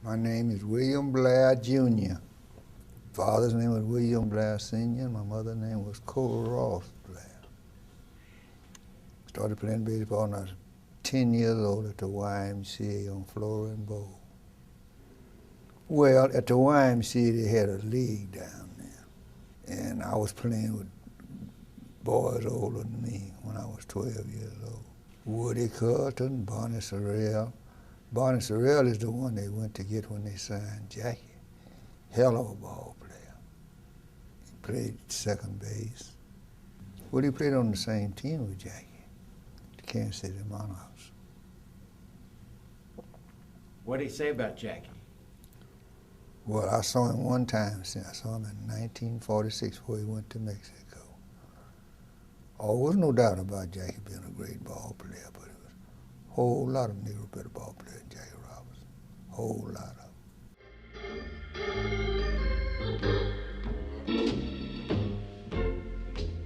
My name is William Blair Jr. Father's name was William Blair Sr. My mother's name was Cora Ross Blair. Started playing baseball when I was 10 years old at the YMCA on Flora and Bowl. Well, at the YMCA, they had a league down there, and I was playing with boys older than me when I was 12 years old. Woody Carlton, Barney Serrell. Barney Serrell is the one they went to get when they signed Jackie. Hell of a ball player. He played second base. Woody played on the same team with Jackie, the Kansas City Monarchs. What did he say about Jackie? Well, I saw him one time. I saw him in 1946 before he went to Mexico. Oh, there was no doubt about Jackie being a great ball player, but it was a whole lot of Negro better ball players than Jackie Robinson. A whole lot of them.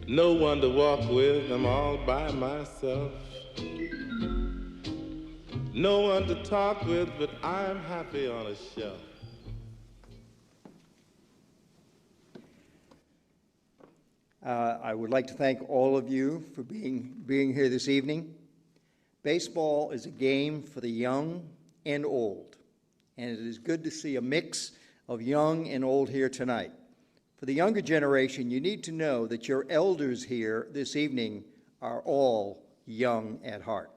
No one to walk with, I'm all by myself. No one to talk with, but I'm happy on a shelf. I would like to thank all of you for being here this evening. Baseball is a game for the young and old, and it is good to see a mix of young and old here tonight. For the younger generation, you need to know that your elders here this evening are all young at heart.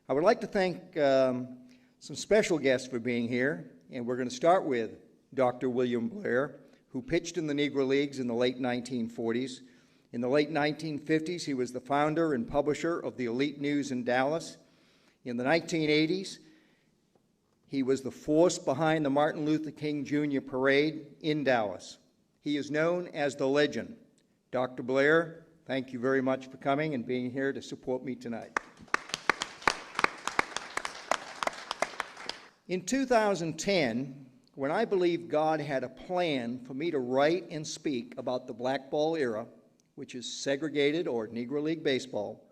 I would like to thank some special guests for being here, and we're going to start with Dr. William Blair, who pitched in the Negro Leagues in the late 1940s. In the late 1950s, he was the founder and publisher of the Elite News in Dallas. In the 1980s, he was the force behind the Martin Luther King Jr. parade in Dallas. He is known as the legend. Dr. Blair, thank you very much for coming and being here to support me tonight. In 2010, when I believed God had a plan for me to write and speak about the black ball era, which is segregated or Negro League baseball,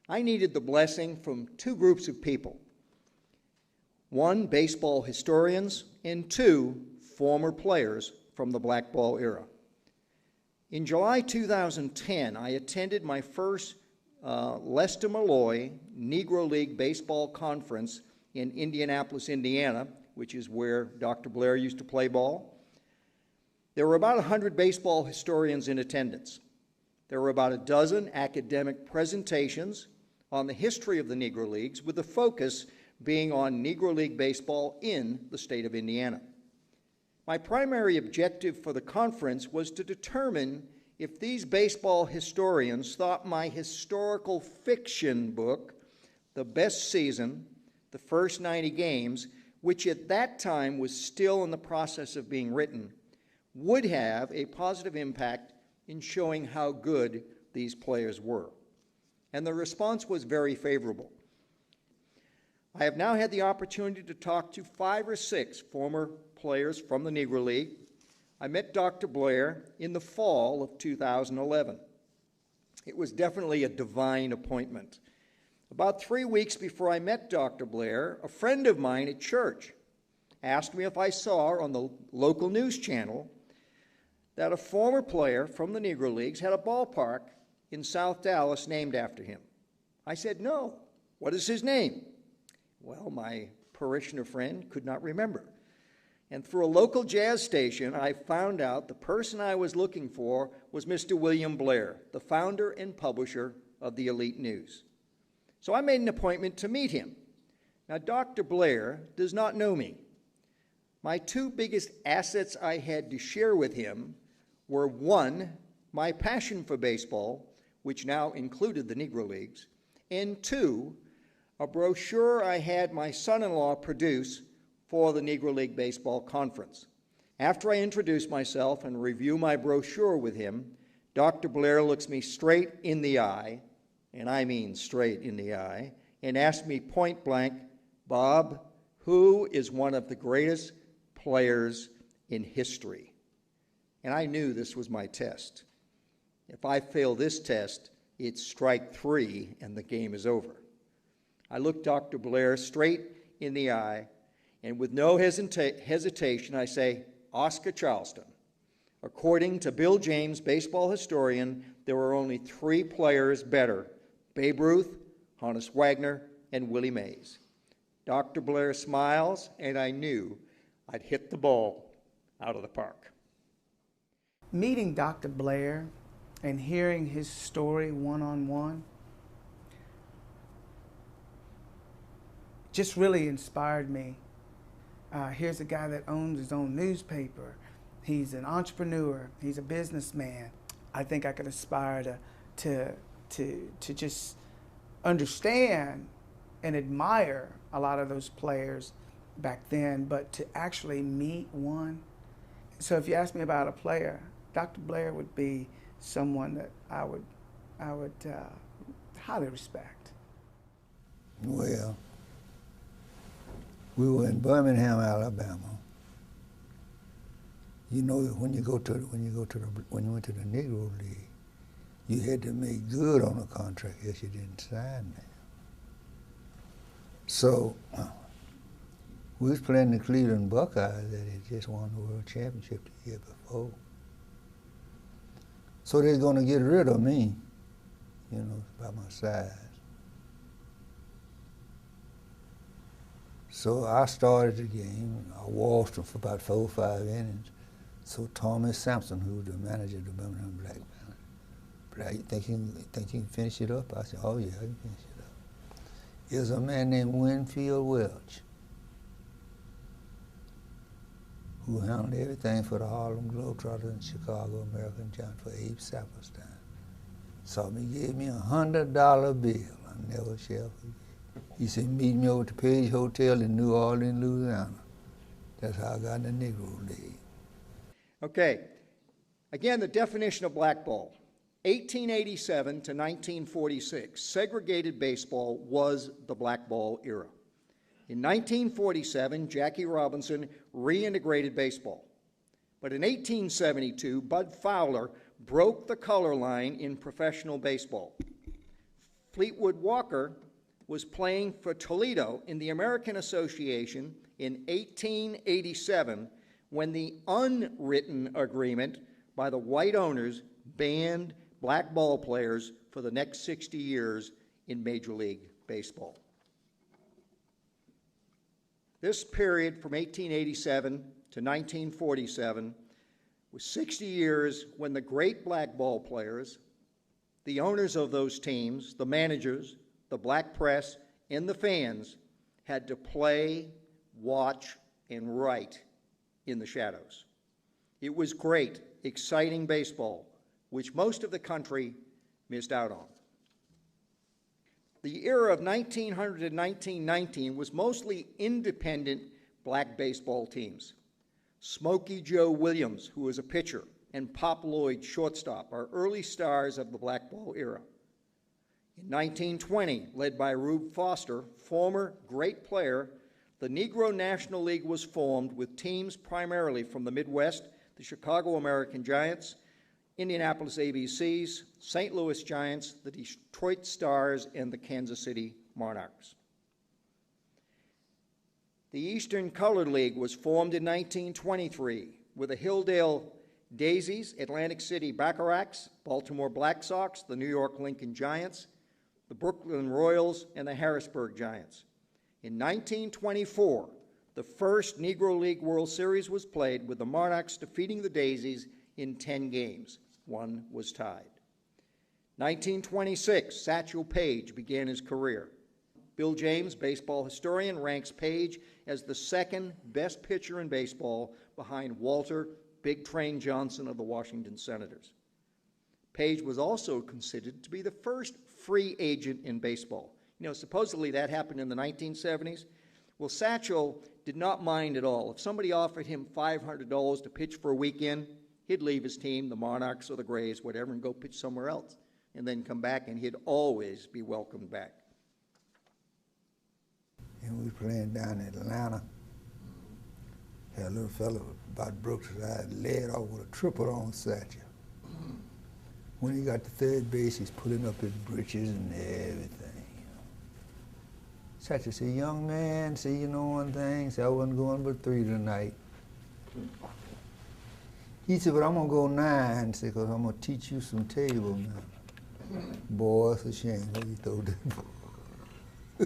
I needed the blessing from two groups of people. One, baseball historians, and two, former players from the black ball era. In July 2010, I attended my first Lester Malloy Negro League Baseball Conference in Indianapolis, Indiana, which is where Dr. Blair used to play ball. There were about 100 baseball historians in attendance. There were about a dozen academic presentations on the history of the Negro Leagues, with the focus being on Negro League baseball in the state of Indiana. My primary objective for the conference was to determine if these baseball historians thought my historical fiction book, The Best Season, The First 90 Games, which at that time was still in the process of being written, would have a positive impact in showing how good these players were. And the response was very favorable. I have now had the opportunity to talk to 5 or 6 former players from the Negro League. I met Dr. Blair in the fall of 2011. It was definitely a divine appointment. About 3 weeks before I met Dr. Blair, a friend of mine at church asked me if I saw on the local news channel that a former player from the Negro Leagues had a ballpark in South Dallas named after him. I said, no. What is his name? Well, my parishioner friend could not remember. And through a local jazz station, I found out the person I was looking for was Mr. William Blair, the founder and publisher of the Elite News. So I made an appointment to meet him. Now, Dr. Blair does not know me. My 2 biggest assets I had to share with him were, 1, my passion for baseball, which now included the Negro Leagues, and 2, a brochure I had my son-in-law produce for the Negro League Baseball Conference. After I introduce myself and review my brochure with him, Dr. Blair looks me straight in the eye, and I mean straight in the eye, and asked me point blank, Bob, who is one of the greatest players in history? And I knew this was my test. If I fail this test, it's strike 3 and the game is over. I looked Dr. Blair straight in the eye And with no hesitation, I say Oscar Charleston. According to Bill James, baseball historian, there were only 3 players better: Babe Ruth, Honus Wagner, and Willie Mays. Dr. Blair smiles, and I knew I'd hit the ball out of the park. Meeting Dr. Blair and hearing his story one-on-one just really inspired me. Here's a guy that owns his own newspaper. He's an entrepreneur. He's a businessman. I think I could aspire to just understand and admire a lot of those players back then, but to actually meet one. So if you ask me about a player, Dr. Blair would be someone that I would highly respect. Well, we were in Birmingham, Alabama. You know, when you went to the Negro League, you had to make good on a contract, else you didn't sign there. So we was playing the Cleveland Buckeyes that had just won the World Championship the year before. So they're gonna get rid of me, you know, by my size. So I started the game. I waltzed them for about 4 or 5 innings. So Tommy Sampson, who was the manager of the Birmingham Black Panther, Black, you think you can finish it up? I said, oh yeah, I can finish it up. There's a man named Winfield Welch who handled everything for the Harlem Globetrotters and Chicago American Giants for Abe Sappler's time. Saw me, gave me $100 bill. I never shall forget. He said, meet me over at the Paige Hotel in New Orleans, Louisiana. That's how I got in the Negro League. Okay, again, the definition of blackball. 1887 to 1946, segregated baseball was the blackball era. In 1947, Jackie Robinson reintegrated baseball. But in 1872, Bud Fowler broke the color line in professional baseball. Fleetwood Walker was playing for Toledo in the American Association in 1887 when the unwritten agreement by the white owners banned black ball players for the next 60 years in Major League Baseball. This period from 1887 to 1947 was 60 years when the great black ball players, the owners of those teams, the managers, the black press, and the fans had to play, watch, and write in the shadows. It was great, exciting baseball, which most of the country missed out on. The era of 1900 to 1919 was mostly independent black baseball teams. Smokey Joe Williams, who was a pitcher, and Pop Lloyd, shortstop, are early stars of the blackball era. In 1920, led by Rube Foster, former great player, the Negro National League was formed with teams primarily from the Midwest, the Chicago American Giants, Indianapolis ABCs, St. Louis Giants, the Detroit Stars, and the Kansas City Monarchs. The Eastern Colored League was formed in 1923 with the Hilldale Daisies, Atlantic City Bacharachs, Baltimore Black Sox, the New York Lincoln Giants, the Brooklyn Royals, and the Harrisburg Giants. In 1924, the first Negro League World Series was played with the Monarchs defeating the Daisies in 10 games. One was tied. 1926, Satchel Paige began his career. Bill James, baseball historian, ranks Paige as the second best pitcher in baseball behind Walter Big Train Johnson of the Washington Senators. Paige was also considered to be the first free agent in baseball. You know, supposedly that happened in the 1970s. Well, Satchel did not mind at all. If somebody offered him $500 to pitch for a weekend, he'd leave his team, the Monarchs or the Grays, whatever, and go pitch somewhere else, and then come back, and he'd always be welcomed back. And we were playing down in Atlanta. Had a little fellow about Brooks' size, led off with a triple on Satchel. When he got to third base, he's putting up his britches and everything. You know. Satchel said, young man, see, you know one thing, said, I wasn't going but 3 tonight. He said, but I'm going to go 9, said, because I'm going to teach you some table now. Boy, it's a shame what you throw that ball.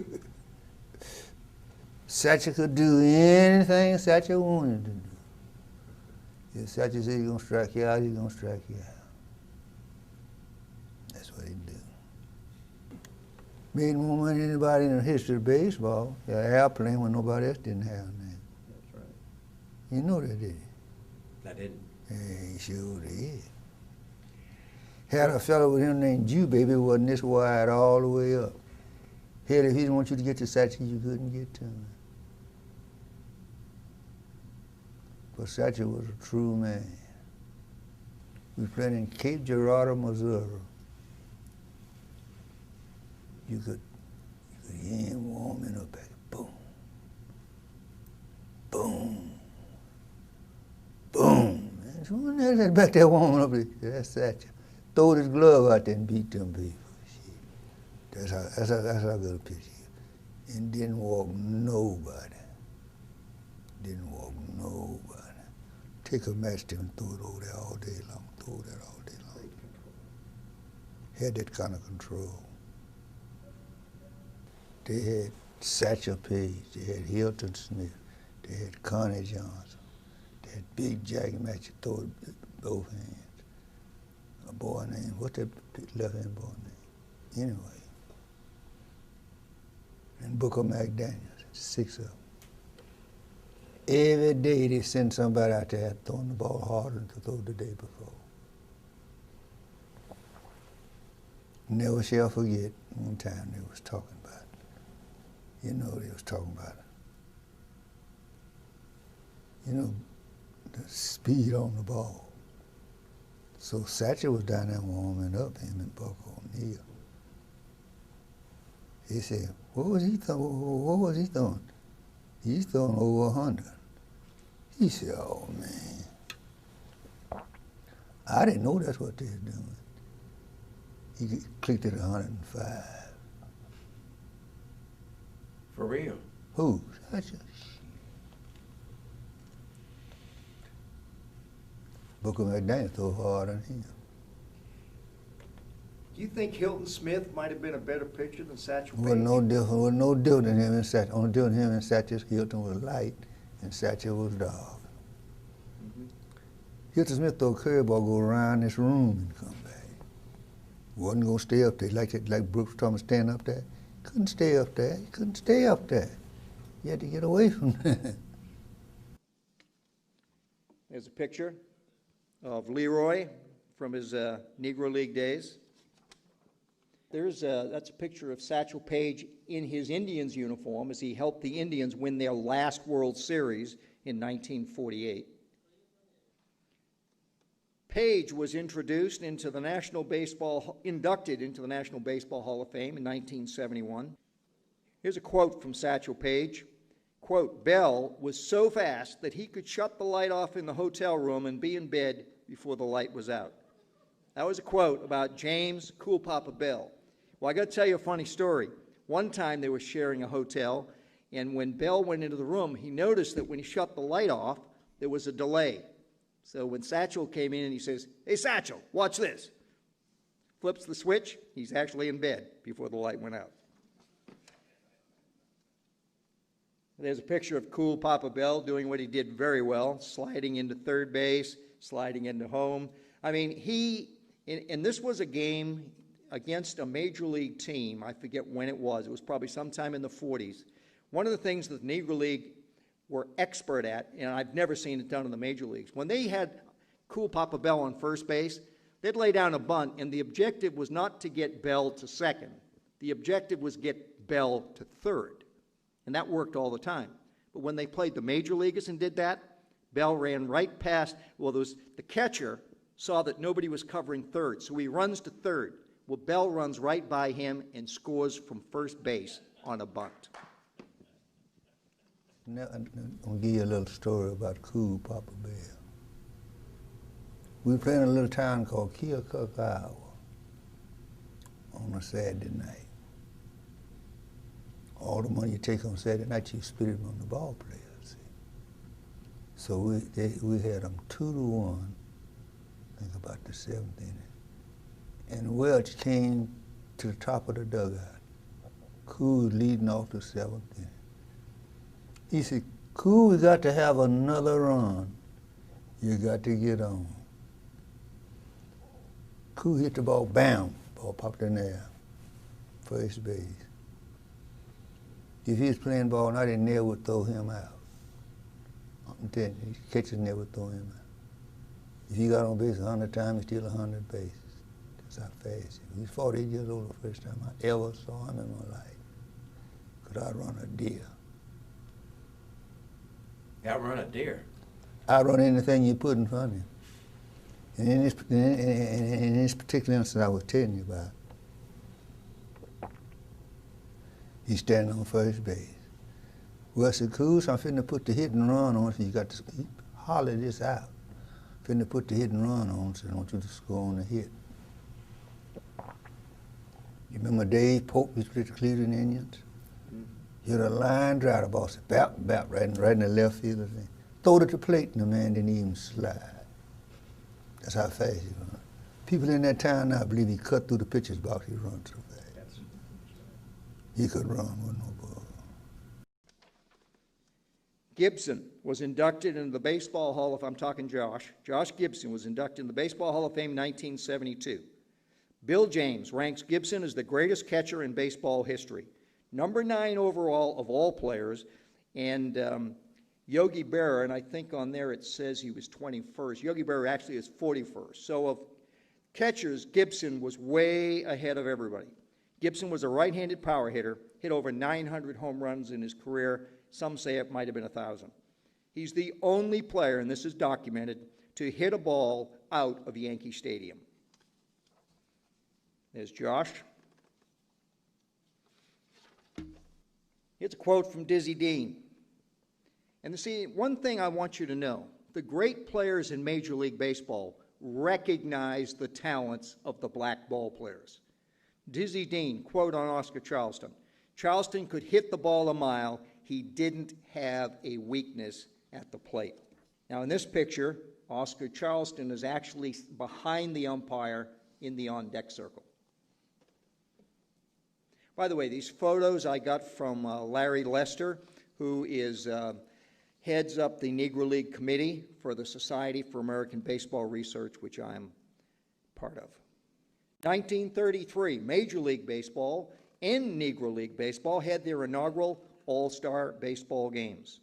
Satchel could do anything Satchel wanted to do. If Satchel said he's going to strike you out, he's going to strike you out. That's what he'd do. Made more money than anybody in the history of baseball. He had an airplane when nobody else didn't have that. That's right. You know that, did you? I didn't. He sure did. Had a fellow with him named Jew Baby, wasn't this wide all the way up. Hell, if he didn't want you to get to Satchel, you couldn't get to him. But Satchel was a true man. We played in Cape Girardeau, Missouri. You could hear him warming up back. Boom. Boom. Boom. Man, so when that back there warming up, that's Satchel. Throw his glove out there and beat them people. Shit. That's how good a pitcher he is. And didn't walk nobody. Didn't walk nobody. Take a match to him and throw it over there all day long. Throw that all day long. Had that kind of control. They had Satchel Paige, they had Hilton Smith, they had Connie Johnson, they had Big Jack Match, throw it with both hands. A boy named, what's that left-hand boy name? Anyway. And Booker McDaniels, 6 of them. Every day they send somebody out there throwing the ball harder than to throw the day before. Never shall forget one time they was talking about it. You know they was talking about it. You know, the speed on the ball. So Satchel was down there warming up, him and Buck O'Neill. He said, what was he throwing? He's throwing over 100. He said, oh man. I didn't know that's what they were doing. He clicked at 105. For real? Who? Satchel. Booker McDaniel threw harder than him. Do you think Hilton Smith might have been a better pitcher than Satchel Paige? Wasn't no different than him and Satchel. Only difference than him and Satchel, Hilton was light and Satchel was dark. Mm-hmm. Hilton Smith threw a curveball, go around this room and come back. Wasn't gonna stay up there like Brooks Thomas standing up there. Couldn't stay up there. He couldn't stay up there. You had to get away from that. There's a picture of Leroy from his Negro League days. That's a picture of Satchel Paige in his Indians uniform as he helped the Indians win their last World Series in 1948. Paige was inducted into the National Baseball Hall of Fame in 1971. Here's a quote from Satchel Paige. Quote, Bell was so fast that he could shut the light off in the hotel room and be in bed before the light was out. That was a quote about James Cool Poppa Bell. Well, I got to tell you a funny story. One time they were sharing a hotel, and when Bell went into the room, he noticed that when he shut the light off, there was a delay. So when Satchel came in and he says, hey, Satchel, watch this. Flips the switch, he's actually in bed before the light went out. There's a picture of Cool Poppa Bell doing what he did very well, sliding into third base, sliding into home. I mean, and this was a game against a major league team. I forget when it was. It was probably sometime in the 40s. One of the things that the Negro League were expert at, and I've never seen it done in the major leagues, when they had Cool Poppa Bell on first base, they'd lay down a bunt, and the objective was not to get Bell to second. The objective was get Bell to third, and that worked all the time. But when they played the major leaguers and did that, Bell ran right past, the catcher saw that nobody was covering third, so he runs to third. Well, Bell runs right by him and scores from first base on a bunt. Now, I'm going to give you a little story about Cool Poppa Bell. We were playing in a little town called Keokuk, Iowa, on a Saturday night. All the money you take on Saturday night, you split it on the ball players. See? So we had them 2-1, I think about the 7th inning. And Welch came to the top of the dugout. Cool was leading off the 7th inning. He said, Cool, we got to have another run. You got to get on. Cool hit the ball, bam, ball popped in the air, first base. If he was playing ball now, they never would throw him out. I'm telling you, catchers never throw him out. If he got on base 100 times, he still 100 bases. That's how fast he was. He was 48 years old the first time I ever saw him in my life. Could outrun a deer. Outrun a deer? Outrun anything you put in front of him. And in this particular instance I was telling you about, he's standing on first base. Well, I said, Cool, so I'm finna put the hit and run on, so you got to holler this out. Finna put the hit and run on, so I want you to score on the hit. You remember Dave Pope, he split the Cleveland Indians? Mm-hmm. Hit a line drive, the ball said, bap, bap, right in the left field. Throw it at the plate, and the man didn't even slide. That's how fast he run. People in that town now believe he cut through the pitcher's box, he runs so fast. He could run with no ball. Gibson was inducted into the Baseball Hall of, I'm talking Josh Gibson was inducted in the Baseball Hall of Fame in 1972. Bill James ranks Gibson as the greatest catcher in baseball history. Number 9 overall of all players, and Yogi Berra, and I think on there it says he was 21st. Yogi Berra actually is 41st. So of catchers, Gibson was way ahead of everybody. Gibson was a right-handed power hitter, hit over 900 home runs in his career. Some say it might have been 1,000. He's the only player, and this is documented, to hit a ball out of Yankee Stadium. There's Josh. Here's a quote from Dizzy Dean. And see, one thing I want you to know, the great players in Major League Baseball recognize the talents of the black ball players. Dizzy Dean, quote on Oscar Charleston, Charleston could hit the ball a mile. He didn't have a weakness at the plate. Now in this picture, Oscar Charleston is actually behind the umpire in the on-deck circle. By the way, these photos I got from Larry Lester, who is heads up the Negro League Committee for the Society for American Baseball Research, which I'm part of. 1933, Major League Baseball and Negro League Baseball had their inaugural All-Star Baseball games.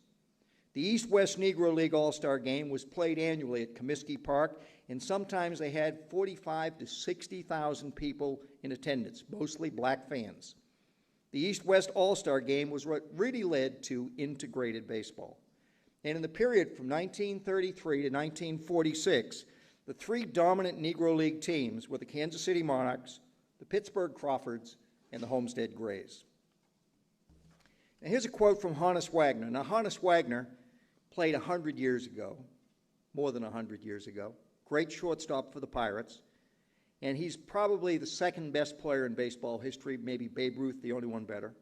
The East-West Negro League All-Star Game was played annually at Comiskey Park, and sometimes they had 45,000 to 60,000 people in attendance, mostly black fans. The East-West All-Star Game was what really led to integrated baseball. And in the period from 1933 to 1946, the 3 dominant Negro League teams were the Kansas City Monarchs, the Pittsburgh Crawfords, and the Homestead Grays. Now here's a quote from Honus Wagner. Now Honus Wagner played 100 years ago, more than 100 years ago, great shortstop for the Pirates, and he's probably the second best player in baseball history, maybe Babe Ruth, the only one better.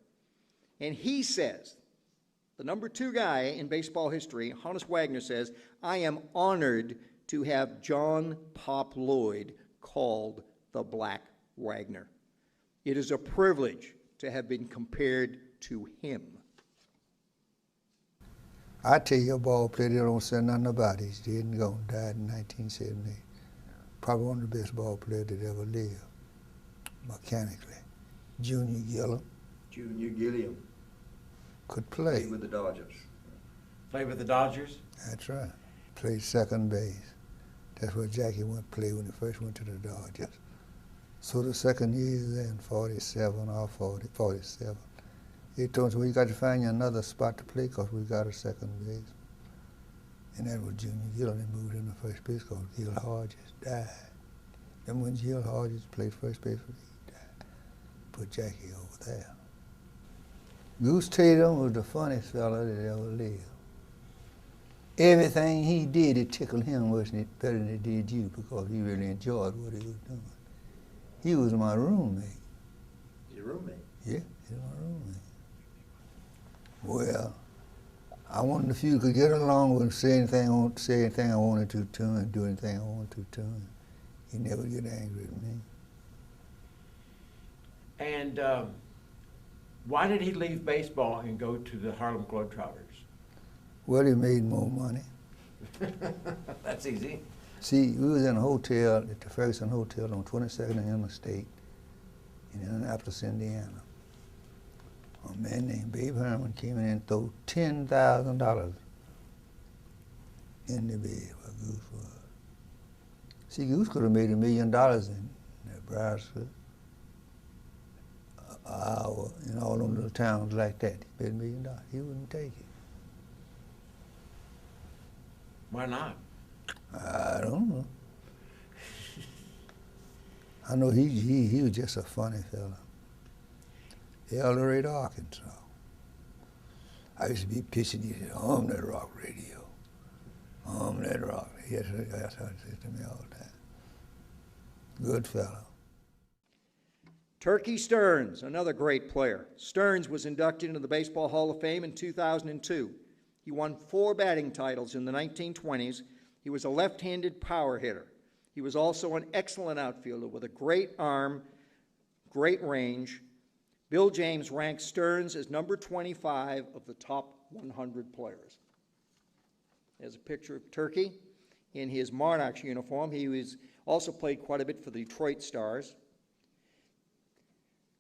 And he says, the number 2 guy in baseball history, Honus Wagner says, I am honored to have John Pop Lloyd called the Black Wagner. It is a privilege to have been compared to him. I tell you, a ball player that don't say nothing about it. He's dead and gone, died in 1978. Probably one of the best ball players that ever lived, mechanically. Junior Gillum. Junior Gilliam. Could play. Played with the Dodgers. Played with the Dodgers? That's right. Played second base. That's where Jackie went play when he first went to the Dodgers. So the second year then, 47 or 47. He told us, well, you got to find you another spot to play because we got a second base. And that was Junior Gillum. They moved in the first base because Gil Hodges died. Then when Gil Hodges played first base, he died. Put Jackie over there. Goose Tatum was the funniest fella that ever lived. Everything he did, it tickled him better than it did you because he really enjoyed what he was doing. He was my roommate. Your roommate? Yeah, he was my roommate. Well, I wanted the few could get along with him, say anything I wanted to him, and do anything I wanted to him. He never get angry at me. And why did he leave baseball and go to the Harlem Globetrotters? Well, he made more money. That's easy. See, we was in a hotel at the Ferguson Hotel on 22nd and Interstate in Indianapolis, Indiana. A man named Babe Herman came in and threw $10,000 in the bed where Goose was. See, Goose could have made $1 million in Nebraska, Iowa, and all them little towns like that. He made $1 million. He wouldn't take it. Why not? I don't know. I know he was just a funny fella. El Dorado, Arkansas. I used to be pitching, he said, that rock radio. That rock. Yes, that's how he said to me all the time. Good fellow. Turkey Stearns, another great player. Stearns was inducted into the Baseball Hall of Fame in 2002. He won 4 batting titles in the 1920s. He was a left-handed power hitter. He was also an excellent outfielder with a great arm, great range. Bill James ranked Stearns as number 25 of the top 100 players. There's a picture of Turkey in his Monarchs uniform. He was also played quite a bit for the Detroit Stars.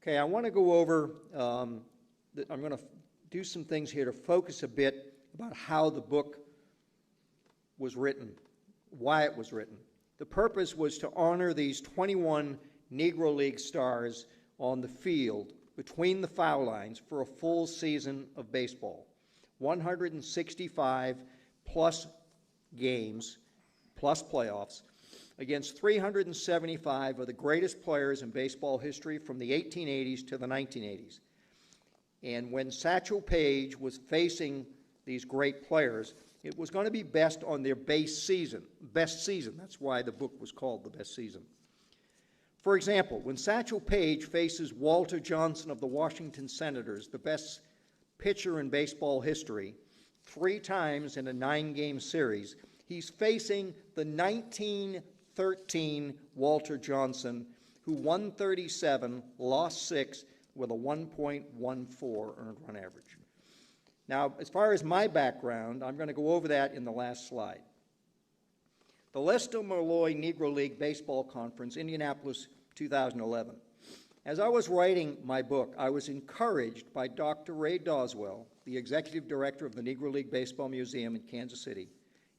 Okay, I want to go over, I'm going to do some things here to focus a bit about how the book was written, why it was written. The purpose was to honor these 21 Negro League stars on the field between the foul lines for a full season of baseball. 165 plus games, plus playoffs, against 375 of the greatest players in baseball history from the 1880s to the 1980s. And when Satchel Paige was facing these great players, it was going to be best on their best season. That's why the book was called The Best Season. For example, when Satchel Paige faces Walter Johnson of the Washington Senators, the best pitcher in baseball history, 3 times in a 9-game series, he's facing the 1913 Walter Johnson, who won 37, lost 6, with a 1.14 earned run average. Now, as far as my background, I'm going to go over that in the last slide. The Lester Malloy Negro League Baseball Conference, Indianapolis, 2011. As I was writing my book, I was encouraged by Dr. Ray Doswell, the executive director of the Negro League Baseball Museum in Kansas City,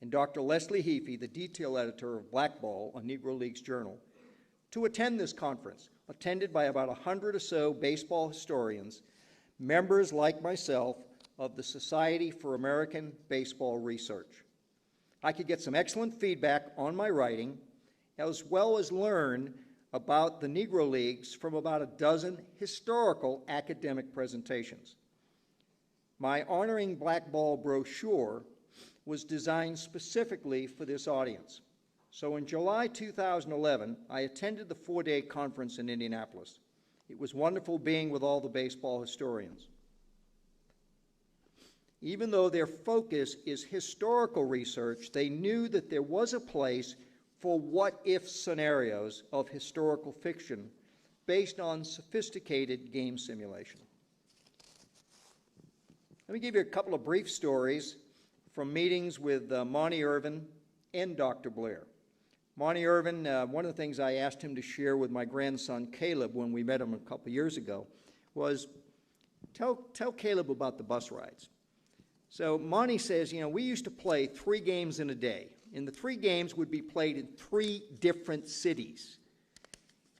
and Dr. Leslie Heafy, the detail editor of Blackball, a Negro Leagues journal, to attend this conference, attended by about 100 or so baseball historians, members like myself of the Society for American Baseball Research. I could get some excellent feedback on my writing, as well as learn about the Negro Leagues from about a dozen historical academic presentations. My Honoring Blackball brochure was designed specifically for this audience. So in July 2011, I attended the 4-day conference in Indianapolis. It was wonderful being with all the baseball historians. Even though their focus is historical research, they knew that there was a place for what-if scenarios of historical fiction based on sophisticated game simulation. Let me give you a couple of brief stories from meetings with Monty Irvin and Dr. Blair. Monty Irvin, one of the things I asked him to share with my grandson Caleb when we met him a couple years ago was, tell Caleb about the bus rides. So Monty says, we used to play 3 games in a day, and the 3 games would be played in 3 different cities.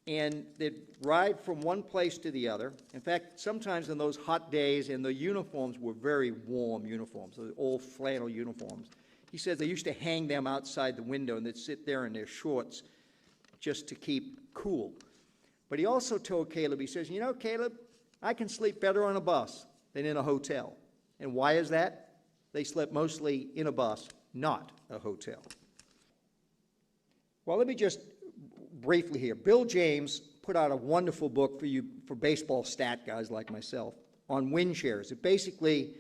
And they'd ride from one place to the other. In fact, sometimes in those hot days, and the uniforms were very warm uniforms, the old flannel uniforms. He says they used to hang them outside the window, and they'd sit there in their shorts just to keep cool. But he also told Caleb, he says, Caleb, I can sleep better on a bus than in a hotel. And why is that? They slept mostly in a bus, not a hotel. Well, let me just briefly here. Bill James put out a wonderful book for baseball stat guys like myself on wind shares. It basically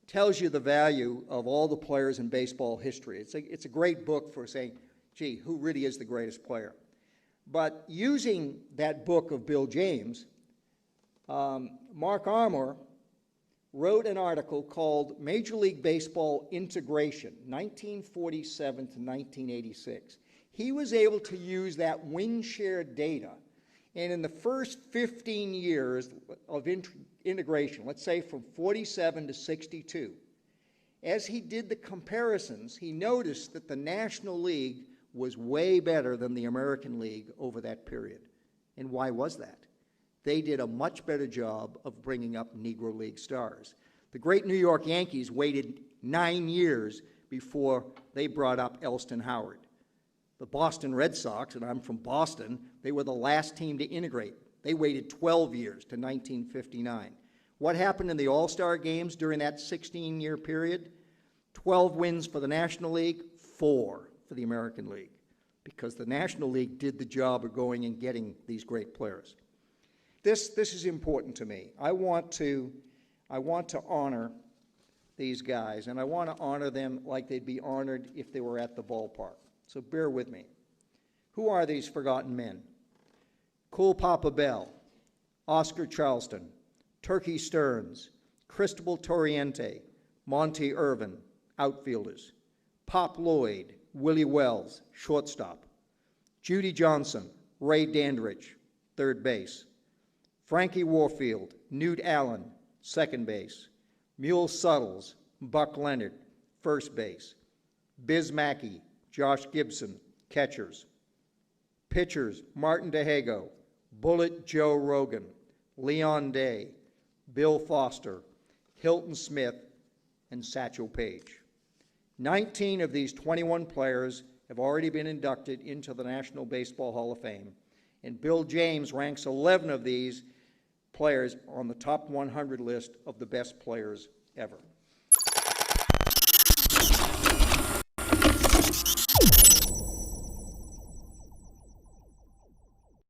tells you the value of all the players in baseball history. It's a great book for saying, gee, who really is the greatest player? But using that book of Bill James, Mark Armour wrote an article called Major League Baseball Integration, 1947 to 1986. He was able to use that win share data, and in the first 15 years of integration, let's say from 47 to 62, as he did the comparisons, he noticed that the National League was way better than the American League over that period. And why was that? They did a much better job of bringing up Negro League stars. The great New York Yankees waited 9 years before they brought up Elston Howard. The Boston Red Sox, and I'm from Boston, they were the last team to integrate. They waited 12 years to 1959. What happened in the All-Star games during that 16-year period? 12 wins for the National League, 4 for the American League, because the National League did the job of going and getting these great players. This is important to me. I want to honor these guys, and I want to honor them like they'd be honored if they were at the ballpark. So bear with me. Who are these forgotten men? Cool Poppa Bell, Oscar Charleston, Turkey Stearns, Cristobal Torriente, Monty Irvin, outfielders, Pop Lloyd, Willie Wells, shortstop, Judy Johnson, Ray Dandridge, third base, Frankie Warfield, Newt Allen, second base, Mule Suttles, Buck Leonard, first base, Biz Mackey, Josh Gibson, catchers, pitchers, Martin DeHago, Bullet Joe Rogan, Leon Day, Bill Foster, Hilton Smith, and Satchel Paige. 19 of these 21 players have already been inducted into the National Baseball Hall of Fame, and Bill James ranks 11 of these players on the top 100 list of the best players ever.